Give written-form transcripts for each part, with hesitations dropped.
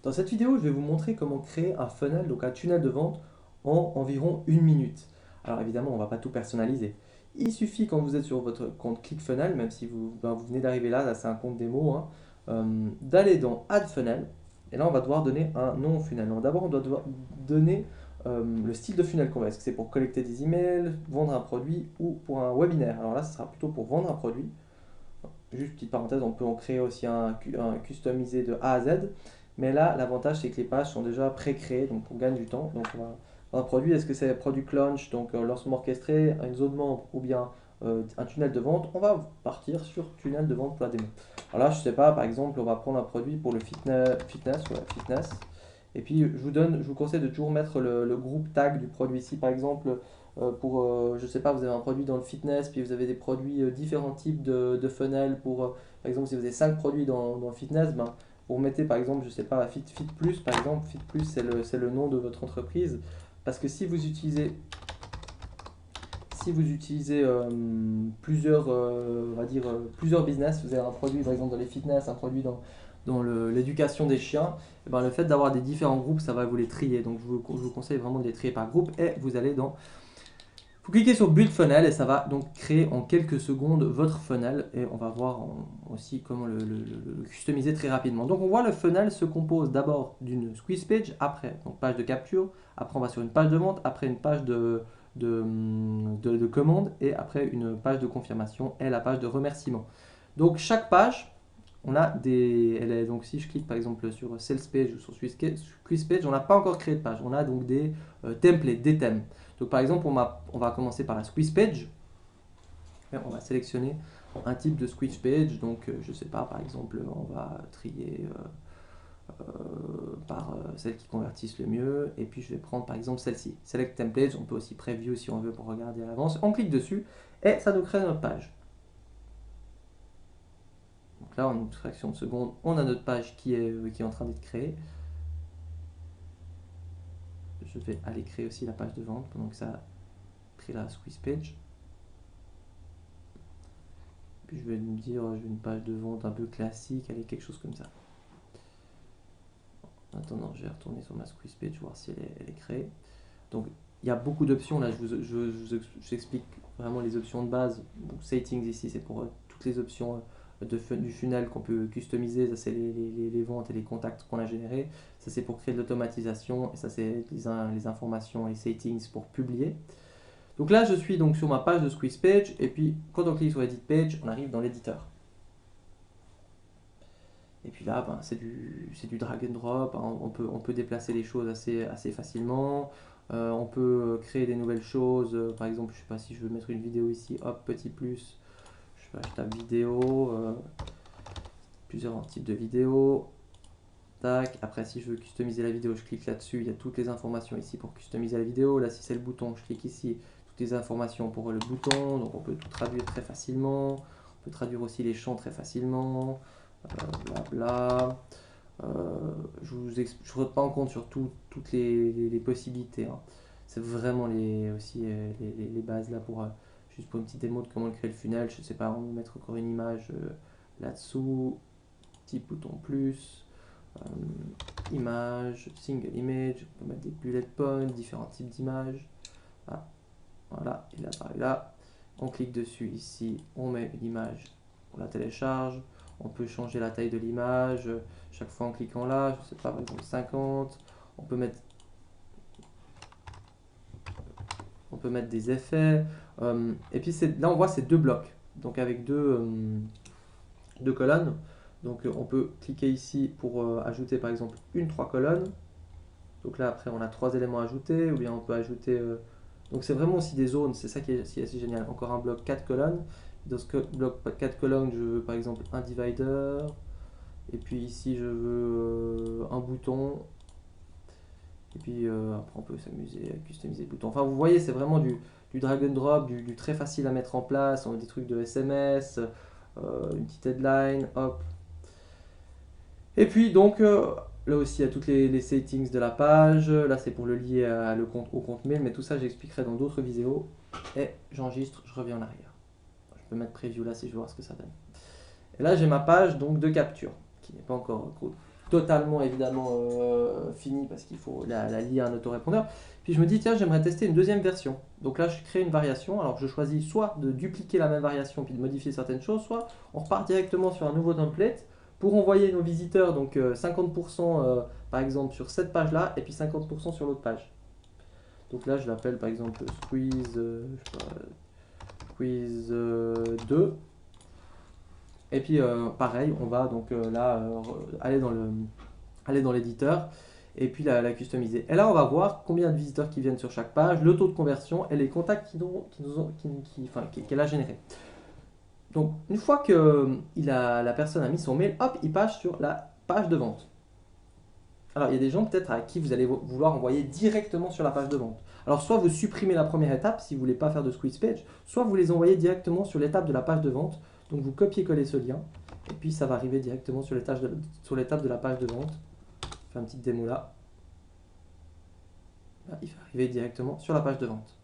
Dans cette vidéo, je vais vous montrer comment créer un funnel, donc un tunnel de vente en environ 1 minute. Alors évidemment, on ne va pas tout personnaliser. Il suffit quand vous êtes sur votre compte ClickFunnels, même si vous venez d'arriver là c'est un compte démo, hein, d'aller dans Add Funnel. Et là, on va devoir donner un nom au funnel. Donc d'abord, on doit devoir donner le style de funnel qu'on veut. Est-ce que c'est pour collecter des emails, vendre un produit ou pour un webinaire? Alors là, ce sera plutôt pour vendre un produit. Juste petite parenthèse, on peut en créer aussi un customisé de A à Z. Mais là, l'avantage, c'est que les pages sont déjà pré-créées, donc on gagne du temps. Donc, un produit, est-ce que c'est product launch, donc lancement orchestré, une zone membre ou bien un tunnel de vente? On va partir sur tunnel de vente pour la démo. Alors là, je sais pas, par exemple, on va prendre un produit pour le fitness. Et puis, je vous conseille de toujours mettre le groupe tag du produit ici. Par exemple, je sais pas, vous avez un produit dans le fitness, puis vous avez des produits, différents types de funnels pour, par exemple, si vous avez 5 produits dans le fitness, ben, vous mettez par exemple, je sais pas, Fit Plus, par exemple. Fit Plus, c'est le nom de votre entreprise. Parce que si vous utilisez plusieurs, on va dire, plusieurs business, vous avez un produit par exemple dans les fitness, un produit dans l'éducation des chiens, et ben, le fait d'avoir des différents groupes, ça va vous les trier. Donc je vous conseille vraiment de les trier par groupe et vous allez dans vous cliquez sur Build Funnel et ça va donc créer en quelques secondes votre funnel et on va voir aussi comment le customiser très rapidement. Donc on voit le funnel se compose d'abord d'une squeeze page, après donc page de capture, après on va sur une page de vente, après une page de commande et après une page de confirmation et la page de remerciement. Donc chaque page, on a donc si je clique par exemple sur Sales Page ou sur Squeeze Page, on n'a pas encore créé de page, on a donc des templates, des thèmes. Donc par exemple, on va commencer par la squeeze page. On va sélectionner un type de squeeze page. Donc je ne sais pas, par exemple, on va trier par celles qui convertissent le mieux. Et puis je vais prendre par exemple celle-ci. Select template. On peut aussi preview si on veut pour regarder à l'avance. On clique dessus et ça nous crée notre page. Donc là, en une fraction de seconde, on a notre page qui est en train d'être créée. Je vais aller créer aussi la page de vente pendant que ça crée la squeeze page. Puis je vais me dire, j'ai une page de vente un peu classique, allez, quelque chose comme ça. En attendant, je vais retourner sur ma squeeze page, voir si elle est créée. Donc, il y a beaucoup d'options. Là, je explique vraiment les options de base. Donc, settings ici, c'est pour toutes les options du funnel qu'on peut customiser. Ça, c'est les ventes et les contacts qu'on a générés. Ça, c'est pour créer de l'automatisation. Et ça, c'est les informations et les settings pour publier. Donc là, je suis donc sur ma page de squeeze page. Et puis, quand on clique sur Edit Page, on arrive dans l'éditeur. Et puis là, ben, c'est du drag and drop, hein. On peut déplacer les choses assez facilement. On peut créer des nouvelles choses. Par exemple, je sais pas si je veux mettre une vidéo ici, hop, petit plus. Je sais pas, je tape vidéo, plusieurs types de vidéos. Tac. Après, si je veux customiser la vidéo, je clique là-dessus. Il y a toutes les informations ici pour customiser la vidéo. Là, si c'est le bouton, je clique ici. Toutes les informations pour le bouton. Donc, on peut tout traduire très facilement. On peut traduire aussi les champs très facilement. Blabla. Je ne rentre pas en compte sur toutes les possibilités, hein. C'est vraiment aussi les bases là pour juste pour une petite démo de comment créer le funnel. Je ne sais pas, on va mettre encore une image là-dessous. Petit bouton plus. Image, single image. On peut mettre des bullet points, différents types d'images. Ah, voilà, il apparaît là. On clique dessus ici, on met une image, on la télécharge. On peut changer la taille de l'image chaque fois en cliquant là, je sais pas, par exemple 50. On peut mettre, on peut mettre des effets. Et puis là, on voit ces deux blocs, donc avec deux colonnes. Donc on peut cliquer ici pour ajouter par exemple trois colonnes. Donc là, après, on a trois éléments ajoutés, ou bien on peut ajouter. Donc c'est vraiment aussi des zones, c'est ça qui est assez génial. Encore un bloc 4 colonnes. Dans ce bloc 4 colonnes, je veux par exemple un divider. Et puis ici, je veux un bouton. Et puis après, on peut s'amuser à customiser le bouton. Enfin, vous voyez, c'est vraiment du drag and drop, du très facile à mettre en place. On a des trucs de SMS, une petite headline, hop. Et puis donc, là aussi, il y a toutes les settings de la page. Là, c'est pour le lier au compte mail, mais tout ça, j'expliquerai dans d'autres vidéos. Et j'enregistre, je reviens en arrière. Je peux mettre preview là si je veux voir ce que ça donne. Et là, j'ai ma page donc de capture, qui n'est pas encore totalement évidemment fini parce qu'il faut la lier à un autorépondeur. Puis je me dis, tiens, j'aimerais tester une deuxième version. Donc là, je crée une variation. Alors je choisis soit de dupliquer la même variation puis de modifier certaines choses, soit on repart directement sur un nouveau template pour envoyer nos visiteurs, donc 50% par exemple sur cette page-là et puis 50% sur l'autre page. Donc là, je l'appelle par exemple Squeeze, je sais pas, Squeeze 2. Et puis pareil, on va donc là aller dans l'éditeur et puis la customiser. Et là, on va voir combien de visiteurs qui viennent sur chaque page, le taux de conversion et les contacts qu'elle a générés. Donc, une fois que la personne a mis son mail, hop, il passe sur la page de vente. Alors, il y a des gens peut-être à qui vous allez vouloir envoyer directement sur la page de vente. Alors, soit vous supprimez la première étape si vous ne voulez pas faire de squeeze page, soit vous les envoyez directement sur l'étape de la page de vente. Donc, vous copiez-collez ce lien et puis ça va arriver directement sur l'étape de la page de vente. Je fais une petite démo là. Là, il va arriver directement sur la page de vente.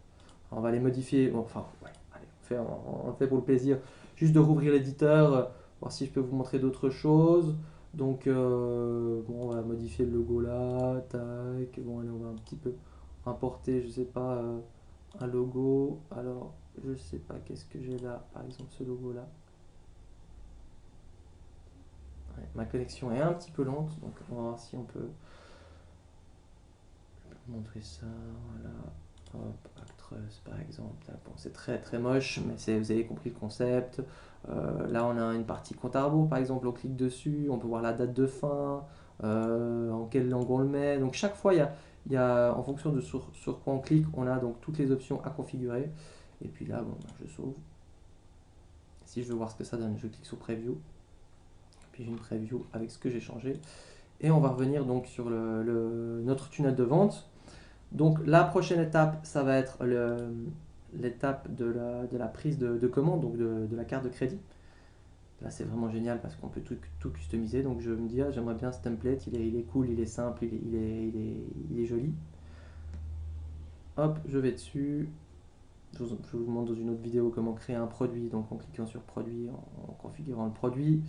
Alors, on va les modifier. Bon, enfin, ouais, allez, on le fait pour le plaisir. Juste de rouvrir l'éditeur, voir si je peux vous montrer d'autres choses. Donc, bon, on va modifier le logo là, tac. Bon, allez, on va un petit peu importer, je sais pas, un logo. Alors, je sais pas, qu'est-ce que j'ai là, par exemple, ce logo là. Ouais, ma connexion est un petit peu lente, donc on va voir si on peut montrer ça. Voilà. Hop, Actress par exemple. Bon, c'est très très moche, mais vous avez compris le concept. Là, on a une partie compte à rebours par exemple. On clique dessus, on peut voir la date de fin, en quelle langue on le met. Donc, chaque fois, il y a en fonction de sur quoi on clique, on a donc toutes les options à configurer. Et puis là, bon, je sauve. Si je veux voir ce que ça donne, je clique sur Preview. Puis j'ai une preview avec ce que j'ai changé. Et on va revenir donc sur notre tunnel de vente. Donc la prochaine étape, ça va être l'étape de la prise de commande, donc de la carte de crédit. Là, c'est vraiment génial parce qu'on peut tout customiser. Donc je me dis, ah, j'aimerais bien ce template, il est cool, il est simple, il est joli. Hop, je vais dessus. Je vous montre dans une autre vidéo comment créer un produit. Donc en cliquant sur produit, en configurant le produit.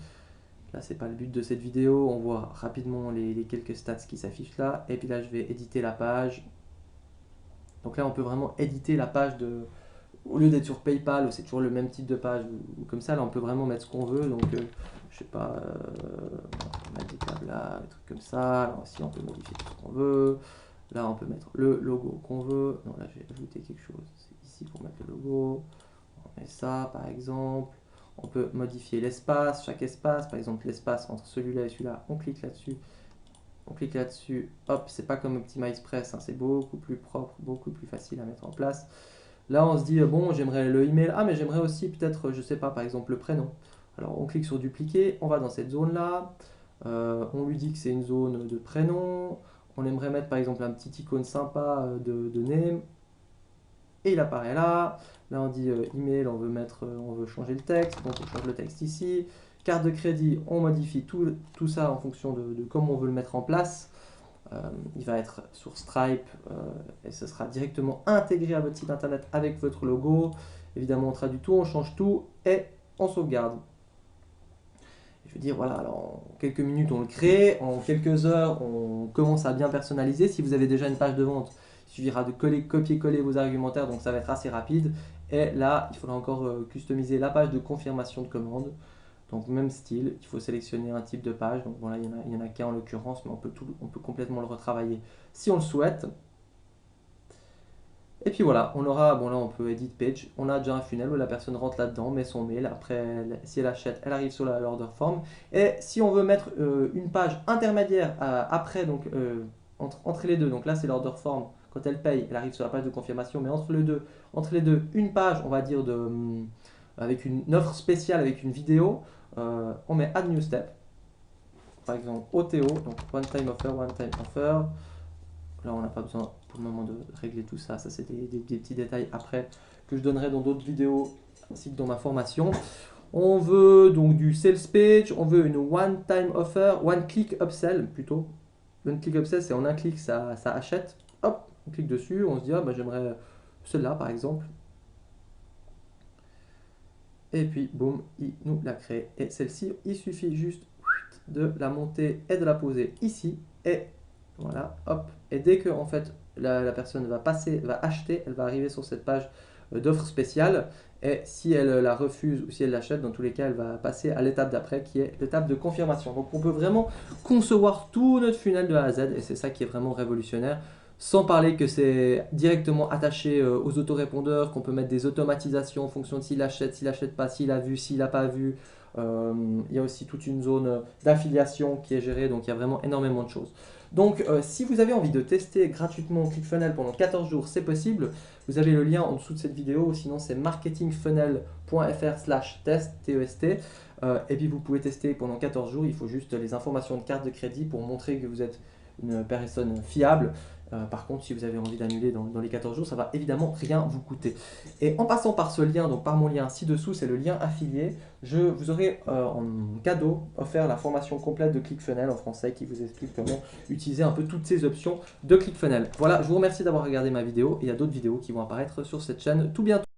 Là, c'est pas le but de cette vidéo. On voit rapidement les quelques stats qui s'affichent là. Et puis là, je vais éditer la page. Donc là, on peut vraiment éditer la page au lieu d'être sur PayPal où c'est toujours le même type de page ou comme ça. Là, on peut vraiment mettre ce qu'on veut. Donc, je sais pas, on va mettre des tables là, des trucs comme ça. Alors aussi, on peut modifier tout ce qu'on veut. Là, on peut mettre le logo qu'on veut. Non, là, j'ai ajouté quelque chose. C'est ici pour mettre le logo. On met ça, par exemple. On peut modifier l'espace, chaque espace, par exemple l'espace entre celui-là et celui-là, on clique là-dessus, hop, c'est pas comme OptimizePress, hein, c'est beaucoup plus propre, beaucoup plus facile à mettre en place. Là, on se dit, bon, j'aimerais le email, mais j'aimerais aussi peut-être, je sais pas, par exemple le prénom. Alors, on clique sur dupliquer, on va dans cette zone-là, on lui dit que c'est une zone de prénom, on aimerait mettre par exemple un petit icône sympa de name, et il apparaît là. Là, on dit email, on veut changer le texte, donc on change le texte ici. Carte de crédit, on modifie tout ça en fonction de comment on veut le mettre en place. Il va être sur Stripe et ce sera directement intégré à votre site internet avec votre logo. Évidemment, on traduit tout, on change tout et on sauvegarde. Je veux dire, voilà, alors en quelques minutes on le crée, en quelques heures on commence à bien personnaliser. Si vous avez déjà une page de vente, il suffira de copier-coller vos argumentaires, donc ça va être assez rapide. Et là, il faudra encore customiser la page de confirmation de commande. Donc même style, il faut sélectionner un type de page. Donc voilà, il y en a qu'un en l'occurrence, mais on peut complètement le retravailler si on le souhaite. Et puis voilà, on aura, bon là on peut edit page, on a déjà un funnel où la personne rentre là-dedans, met son mail, après si elle achète, elle arrive sur l'order form. Et si on veut mettre une page intermédiaire après, donc entre les deux, donc là c'est l'order form, quand elle paye, elle arrive sur la page de confirmation, mais entre les deux une page, on va dire, avec une offre spéciale, avec une vidéo, on met add new step, par exemple OTO, donc one time offer. Là, on n'a pas besoin pour le moment de régler tout ça. Ça, c'est des petits détails après que je donnerai dans d'autres vidéos ainsi que dans ma formation. On veut donc du sales page, on veut une one-time offer, one-click upsell plutôt. One-click upsell, c'est en un clic, ça achète. Hop, on clique dessus, on se dit, j'aimerais celle-là par exemple. Et puis, boum, il nous la crée. Et celle-ci, il suffit juste de la monter et de la poser ici. Et voilà, hop. Et dès que en fait la personne va acheter, elle va arriver sur cette page d'offres spéciales. Et si elle la refuse ou si elle l'achète, dans tous les cas, elle va passer à l'étape d'après qui est l'étape de confirmation. Donc on peut vraiment concevoir tout notre funnel de A à Z et c'est ça qui est vraiment révolutionnaire. Sans parler que c'est directement attaché aux autorépondeurs, qu'on peut mettre des automatisations en fonction de s'il achète pas, s'il a vu, s'il n'a pas vu. Il y a aussi toute une zone d'affiliation qui est gérée, donc il y a vraiment énormément de choses. Donc si vous avez envie de tester gratuitement ClickFunnels pendant 14 jours, c'est possible. Vous avez le lien en dessous de cette vidéo, sinon c'est marketingfunnel.fr/test, TEST. Et puis vous pouvez tester pendant 14 jours, il faut juste les informations de carte de crédit pour montrer que vous êtes une personne fiable. Par contre, si vous avez envie d'annuler dans les 14 jours, ça va évidemment rien vous coûter. Et en passant par ce lien, donc par mon lien ci-dessous, c'est le lien affilié, vous aurez en cadeau offert la formation complète de ClickFunnels en français qui vous explique comment utiliser un peu toutes ces options de ClickFunnels. Voilà, je vous remercie d'avoir regardé ma vidéo et il y a d'autres vidéos qui vont apparaître sur cette chaîne tout bientôt.